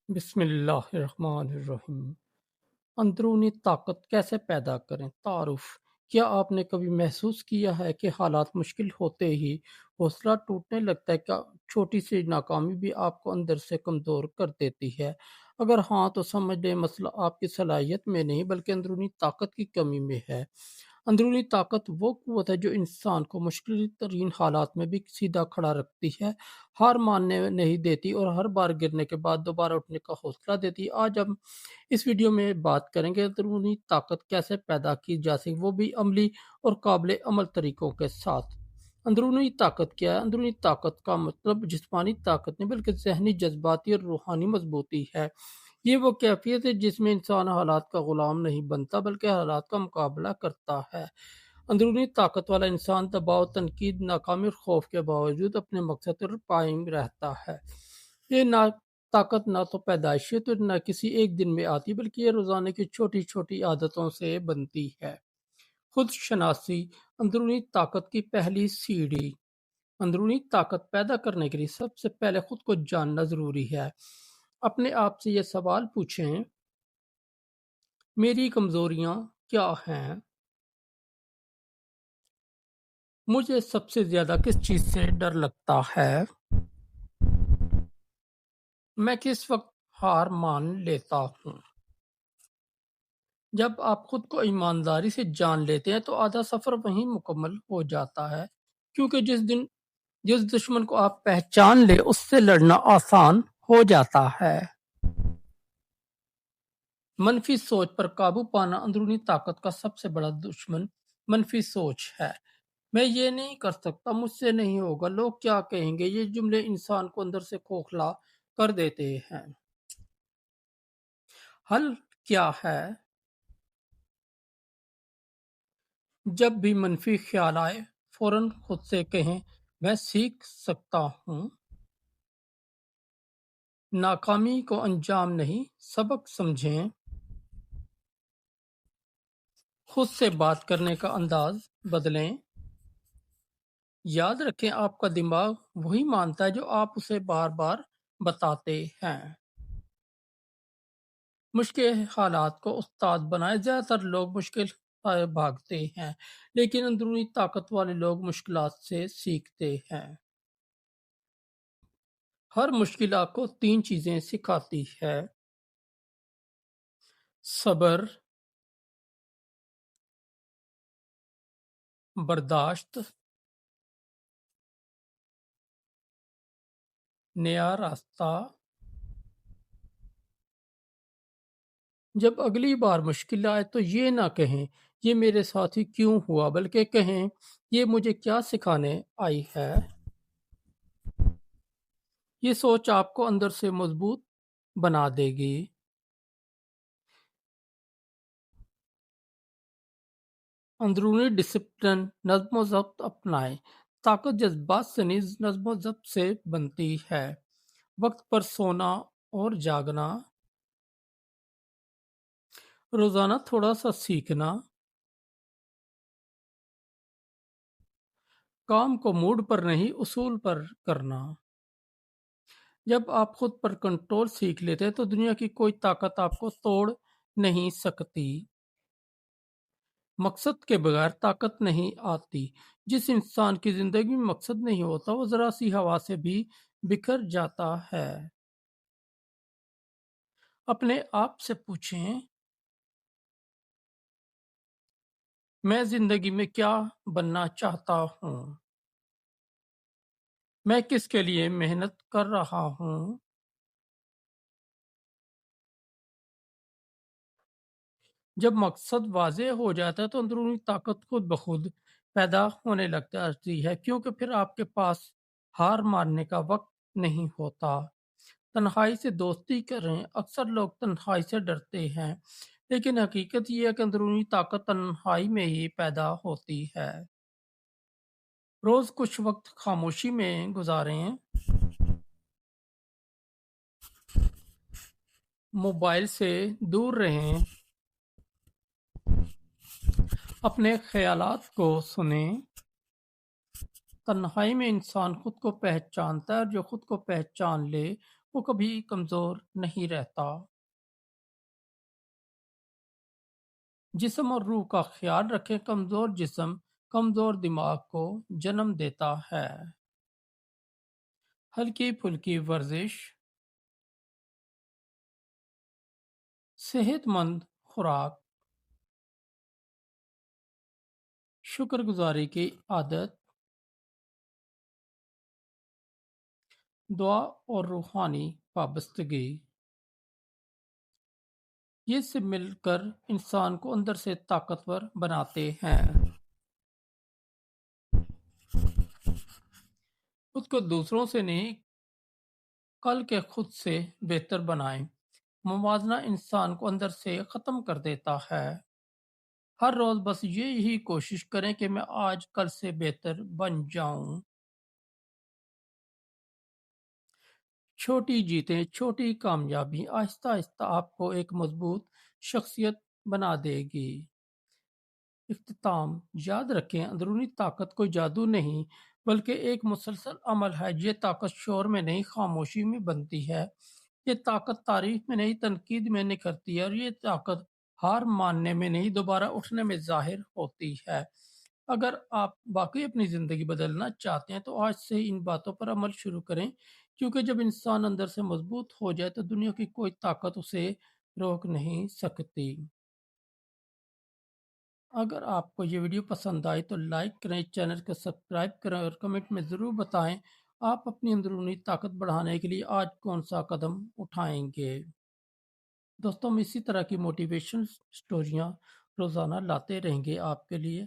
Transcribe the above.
بسم اللہ الرحمن الرحیم۔ اندرونی طاقت کیسے پیدا کریں؟ تعارف۔ کیا آپ نے کبھی محسوس کیا ہے کہ حالات مشکل ہوتے ہی حوصلہ ٹوٹنے لگتا ہے؟ کیا چھوٹی سی ناکامی بھی آپ کو اندر سے کمزور کر دیتی ہے؟ اگر ہاں تو سمجھ لیں مسئلہ آپ کی صلاحیت میں نہیں بلکہ اندرونی طاقت کی کمی میں ہے۔ اندرونی طاقت وہ قوت ہے جو انسان کو مشکل ترین حالات میں بھی سیدھا کھڑا رکھتی ہے، ہار ماننے نہیں دیتی اور ہر بار گرنے کے بعد دوبارہ اٹھنے کا حوصلہ دیتی ہے۔ آج ہم اس ویڈیو میں بات کریں گے اندرونی طاقت کیسے پیدا کی جا سکے، وہ بھی عملی اور قابل عمل طریقوں کے ساتھ۔ اندرونی طاقت کیا ہے؟ اندرونی طاقت کا مطلب جسمانی طاقت نہیں بلکہ ذہنی، جذباتی اور روحانی مضبوطی ہے۔ یہ وہ کیفیت ہے جس میں انسان حالات کا غلام نہیں بنتا بلکہ حالات کا مقابلہ کرتا ہے۔ اندرونی طاقت والا انسان دباؤ، تنقید، ناکامی اور خوف کے باوجود اپنے مقصد پر قائم رہتا ہے۔ یہ طاقت نہ تو پیدائشی تو نہ کسی ایک دن میں آتی بلکہ یہ روزانہ کی چھوٹی چھوٹی عادتوں سے بنتی ہے۔ خود شناسی اندرونی طاقت کی پہلی سیڑھی۔ اندرونی طاقت پیدا کرنے کے لیے سب سے پہلے خود کو جاننا ضروری ہے۔ اپنے آپ سے یہ سوال پوچھیں: میری کمزوریاں کیا ہیں؟ مجھے سب سے زیادہ کس چیز سے ڈر لگتا ہے؟ میں کس وقت ہار مان لیتا ہوں؟ جب آپ خود کو ایمانداری سے جان لیتے ہیں تو آدھا سفر وہیں مکمل ہو جاتا ہے، کیونکہ جس دشمن کو آپ پہچان لے اس سے لڑنا آسان ہو جاتا ہے۔ منفی سوچ پر قابو پانا اندرونی طاقت کا سب سے بڑا دشمن منفی سوچ ہے۔ میں یہ نہیں کر سکتا، مجھ سے نہیں ہوگا، لوگ کیا کہیں گے، یہ جملے انسان کو اندر سے کھوکھلا کر دیتے ہیں۔ حل کیا ہے؟ جب بھی منفی خیال آئے فوراً خود سے کہیں: میں سیکھ سکتا ہوں۔ ناکامی کو انجام نہیں، سبق سمجھیں۔ خود سے بات کرنے کا انداز بدلیں۔ یاد رکھیں آپ کا دماغ وہی مانتا ہے جو آپ اسے بار بار بتاتے ہیں۔ مشکل حالات کو استاد بنائیں۔ زیادہ تر لوگ مشکل سے بھاگتے ہیں لیکن اندرونی طاقت والے لوگ مشکلات سے سیکھتے ہیں۔ ہر مشکل آپ کو 3 چیزیں سکھاتی ہے: صبر، برداشت، نیا راستہ۔ جب اگلی بار مشکل آئے تو یہ نہ کہیں یہ میرے ساتھ ہی کیوں ہوا، بلکہ کہیں یہ مجھے کیا سکھانے آئی ہے۔ یہ سوچ آپ کو اندر سے مضبوط بنا دے گی۔ اندرونی ڈسپلن، نظم و ضبط اپنائیں۔ طاقت جذبات سے نہیں، نظم و ضبط سے بنتی ہے۔ وقت پر سونا اور جاگنا، روزانہ تھوڑا سا سیکھنا، کام کو موڈ پر نہیں اصول پر کرنا۔ جب آپ خود پر کنٹرول سیکھ لیتے ہیں تو دنیا کی کوئی طاقت آپ کو توڑ نہیں سکتی۔ مقصد کے بغیر طاقت نہیں آتی۔ جس انسان کی زندگی میں مقصد نہیں ہوتا وہ ذرا سی ہوا سے بھی بکھر جاتا ہے۔ اپنے آپ سے پوچھیں: میں زندگی میں کیا بننا چاہتا ہوں؟ میں کس کے لیے محنت کر رہا ہوں؟ جب مقصد واضح ہو جاتا ہے تو اندرونی طاقت خود بخود پیدا ہونے لگ جاتی ہے، کیونکہ پھر آپ کے پاس ہار ماننے کا وقت نہیں ہوتا۔ تنہائی سے دوستی کریں۔ اکثر لوگ تنہائی سے ڈرتے ہیں لیکن حقیقت یہ ہے کہ اندرونی طاقت تنہائی میں ہی پیدا ہوتی ہے۔ روز کچھ وقت خاموشی میں گزاریں۔ موبائل سے دور رہیں۔ اپنے خیالات کو سنیں۔ تنہائی میں انسان خود کو پہچانتا ہے اور جو خود کو پہچان لے وہ کبھی کمزور نہیں رہتا۔ جسم اور روح کا خیال رکھیں۔ کمزور جسم کمزور دماغ کو جنم دیتا ہے۔ ہلکی پھلکی ورزش صحت مند خوراک، شکر گزاری کی عادت، دعا اور روحانی وابستگی، یہ سب مل کر انسان کو اندر سے طاقتور بناتے ہیں۔ خود کو دوسروں سے نہیں، کل کے خود سے بہتر بنائیں۔ موازنہ انسان کو اندر سے ختم کر دیتا ہے۔ ہر روز بس یہی کوشش کریں کہ میں آج کل سے بہتر بن جاؤں۔ چھوٹی جیتیں، چھوٹی کامیابی آہستہ آہستہ آپ کو ایک مضبوط شخصیت بنا دے گی۔ اختتام، یاد رکھیں اندرونی طاقت کوئی جادو نہیں بلکہ ایک مسلسل عمل ہے۔ یہ طاقت شور میں نہیں، خاموشی میں بنتی ہے۔ یہ طاقت تعریف میں نہیں، تنقید میں نکھرتی ہے، اور یہ طاقت ہار ماننے میں نہیں، دوبارہ اٹھنے میں ظاہر ہوتی ہے۔ اگر آپ واقعی اپنی زندگی بدلنا چاہتے ہیں تو آج سے ان باتوں پر عمل شروع کریں، کیونکہ جب انسان اندر سے مضبوط ہو جائے تو دنیا کی کوئی طاقت اسے روک نہیں سکتی۔ اگر آپ کو یہ ویڈیو پسند آئی تو لائک کریں، چینل کو سبسکرائب کریں اور کمنٹ میں ضرور بتائیں آپ اپنی اندرونی طاقت بڑھانے کے لیے آج کون سا قدم اٹھائیں گے۔ دوستوں، ہم اسی طرح کی موٹیویشن سٹوریاں روزانہ لاتے رہیں گے آپ کے لیے۔